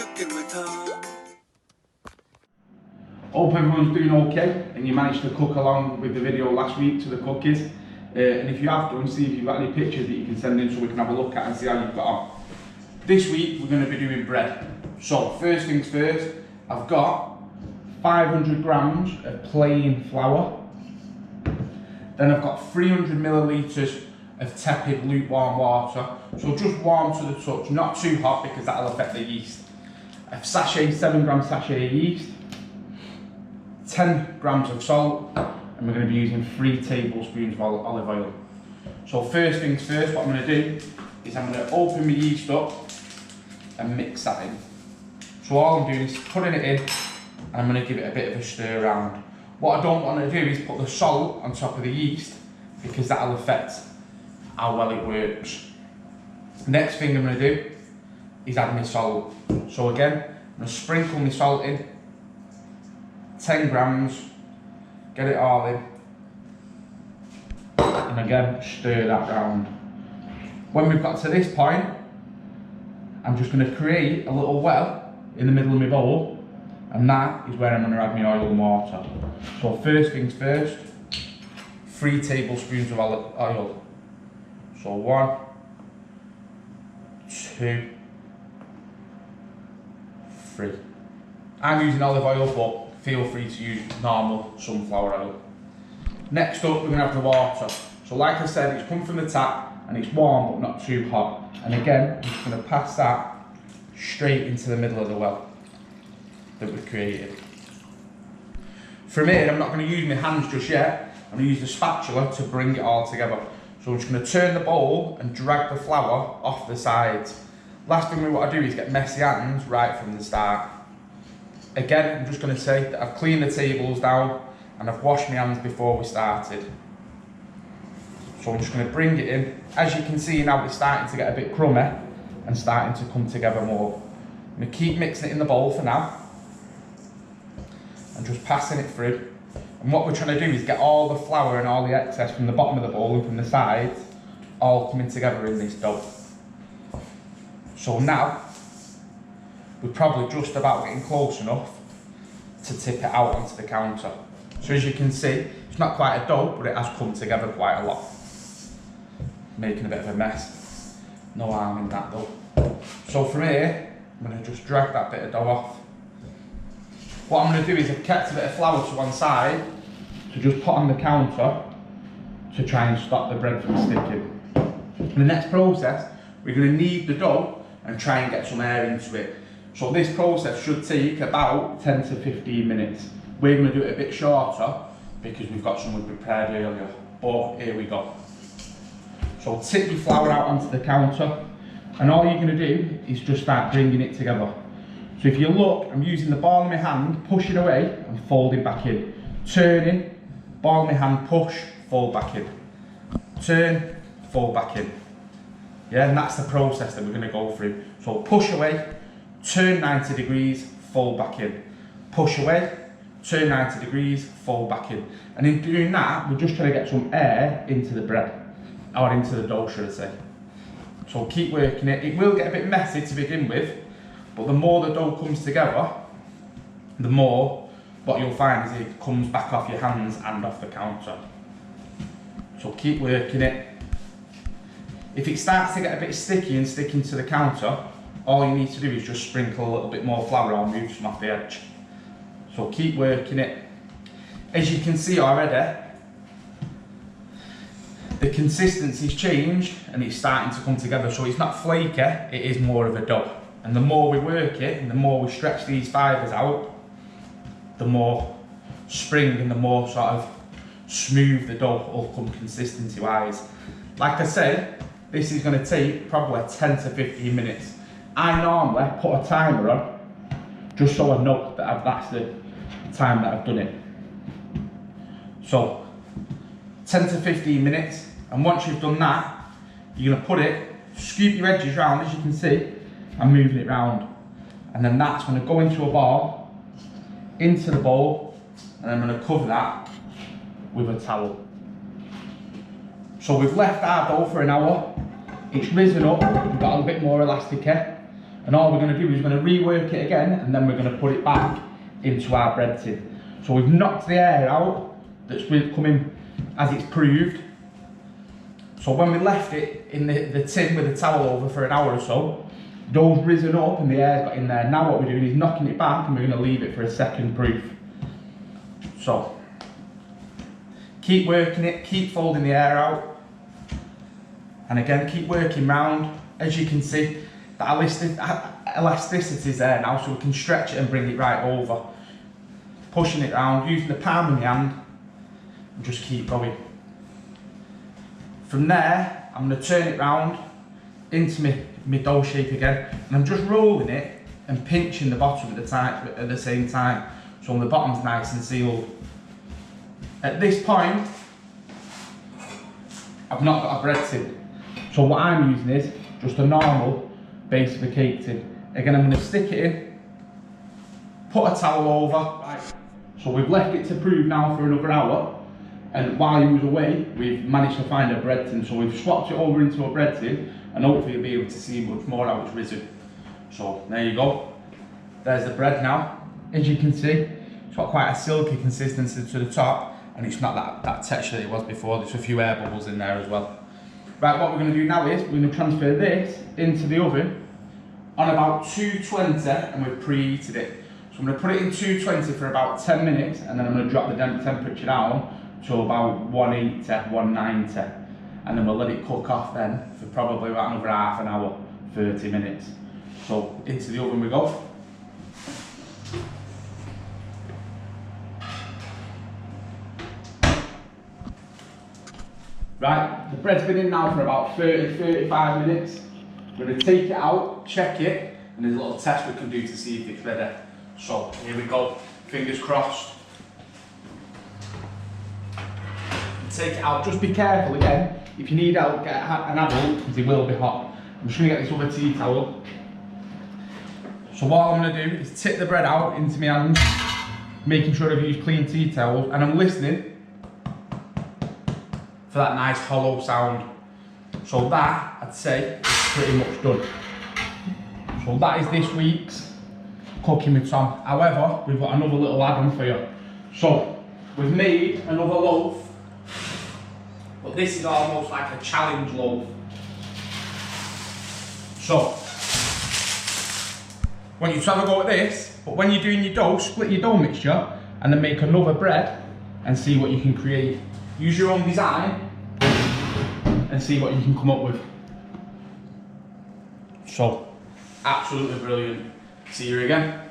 cooking with Tom. Hope everyone's doing okay and you managed to cook along with the video last week to the cookies. And if you have done, see if you've got any pictures that you can send in so we can have a look at and see how you've got on. This week we're going to be doing bread. So first things first, I've got 500 grams of plain flour. Then I've got 300 millilitres of tepid lukewarm water. So just warm to the touch, not too hot because that'll affect the yeast. A sachet, 7 gram sachet of yeast. 10 grams of salt, and we're going to be using 3 tablespoons of olive oil. So first things first, what I'm going to do is I'm going to open my yeast up and mix that in. So all I'm doing is putting it in and I'm going to give it a bit of a stir around. What I don't want to do is put the salt on top of the yeast because that'll affect how well it works. Next thing I'm going to do is add my salt. So again, I'm going to sprinkle my salt in. 10 grams, get it all in, and again stir that round. When we've got to this point, I'm just going to create a little well in the middle of my bowl, and that is where I'm going to add my oil and water. So first things first, 3 tablespoons of oil. So 1, 2, 3. I'm using olive oil, but feel free to use normal sunflower oil. Next up, we're going to have the water. So like I said, it's come from the tap and it's warm but not too hot. And again, I'm just going to pass that straight into the middle of the well that we've created. From here, I'm not going to use my hands just yet. I'm going to use the spatula to bring it all together. So I'm just going to turn the bowl and drag the flour off the sides. Last thing we want to do is get messy hands right from the start. Again, I'm just going to say that I've cleaned the tables down and I've washed my hands before we started. So I'm just going to bring it in. As you can see now, it's starting to get a bit crummy and starting to come together more. I'm going to keep mixing it in the bowl for now and just passing it through. And what we're trying to do is get all the flour and all the excess from the bottom of the bowl and from the sides all coming together in this dough. So now, we're probably just about getting close enough to tip it out onto the counter. So as you can see, it's not quite a dough, but it has come together quite a lot. Making a bit of a mess. No harm in that though. So from here, I'm going to just drag that bit of dough off. What I'm going to do is I've kept a bit of flour to one side to just put on the counter to try and stop the bread from sticking. In the next process, we're going to knead the dough and try and get some air into it. So this process should take about 10 to 15 minutes. We're going to do it a bit shorter because we've got some we prepared earlier. But here we go. So tip your flour out onto the counter and all you're going to do is just start bringing it together. So if you look, I'm using the ball in my hand, pushing away and folding back in. Turning, ball in my hand, push, fold back in. Turn, fold back in. Yeah, and that's the process that we're going to go through. So push away, turn 90 degrees, fold back in. Push away, turn 90 degrees, fold back in. And in doing that, we're just trying to get some air into the bread, or into the dough, should I say. So keep working it. It will get a bit messy to begin with, but the more the dough comes together, the more what you'll find is it comes back off your hands and off the counter. So keep working it. If it starts to get a bit sticky and sticking to the counter, all you need to do is just sprinkle a little bit more flour or move some off the edge. So keep working it. As you can see already, the consistency's changed and it's starting to come together. So it's not flaky, it is more of a dough. And the more we work it and the more we stretch these fibres out, the more spring and the more sort of smooth the dough will come consistency wise. Like I said, this is going to take probably 10 to 15 minutes. I normally put a timer on just so I know that that's the time that I've done it. So 10 to 15 minutes, and once you've done that, you're going to put it, scoop your edges round as you can see, and moving it round. And then that's going to go into a ball, into the bowl, and I'm going to cover that with a towel. So we've left our dough for an hour, it's risen up, we've got a bit more elastic here. And all we're going to do is we're going to rework it again, and then we're going to put it back into our bread tin. So we've knocked the air out that's coming as it's proved. So when we left it in the tin with the towel over for an hour or so, dough's risen up and the air's got in there. Now what we're doing is knocking it back, and we're going to leave it for a second proof. So keep working it, keep folding the air out, and again keep working round. As you can see, the elasticity is there now, so we can stretch it and bring it right over. Pushing it round, using the palm of my hand, and just keep going. From there, I'm going to turn it round into my dough shape again, and I'm just rolling it and pinching the bottom at the same time, so the bottom's nice and sealed. At this point, I've not got a bread tin, so what I'm using is just a normal base of a cake tin. Again, I'm going to stick it in, put a towel over. Right. So we've left it to prove now for another hour, and while he was away, we've managed to find a bread tin. So we've swapped it over into a bread tin, and hopefully you'll be able to see much more how it's risen. So there you go. There's the bread now. As you can see, it's got quite a silky consistency to the top, and it's not that texture that it was before. There's a few air bubbles in there as well. Right, what we're going to do now is we're going to transfer this into the oven on about 220, and we've preheated it. So I'm going to put it in 220 for about 10 minutes, and then I'm going to drop the temperature down to about 180, 190, and then we'll let it cook off then for probably about another half an hour, 30 minutes. So into the oven we go. Right, the bread's been in now for about 30-35 minutes. We're going to take it out, check it, and there's a little test we can do to see if it's ready. So here we go, fingers crossed. Take it out, just be careful again. If you need help, get an adult, because it will be hot. I'm just going to get this other tea towel. So what I'm going to do is tip the bread out into my hands, making sure I've used clean tea towels, and I'm listening for that nice hollow sound. So that, I'd say, is pretty much done. So that is this week's Cooking with Tom. However, we've got another little add-on for you. So, we've made another loaf, but this is almost like a challenge loaf. So, I want you to have a go at this, but when you're doing your dough, split your dough mixture and then make another bread and see what you can create. Use your own design and see what you can come up with. So, absolutely brilliant. See you again.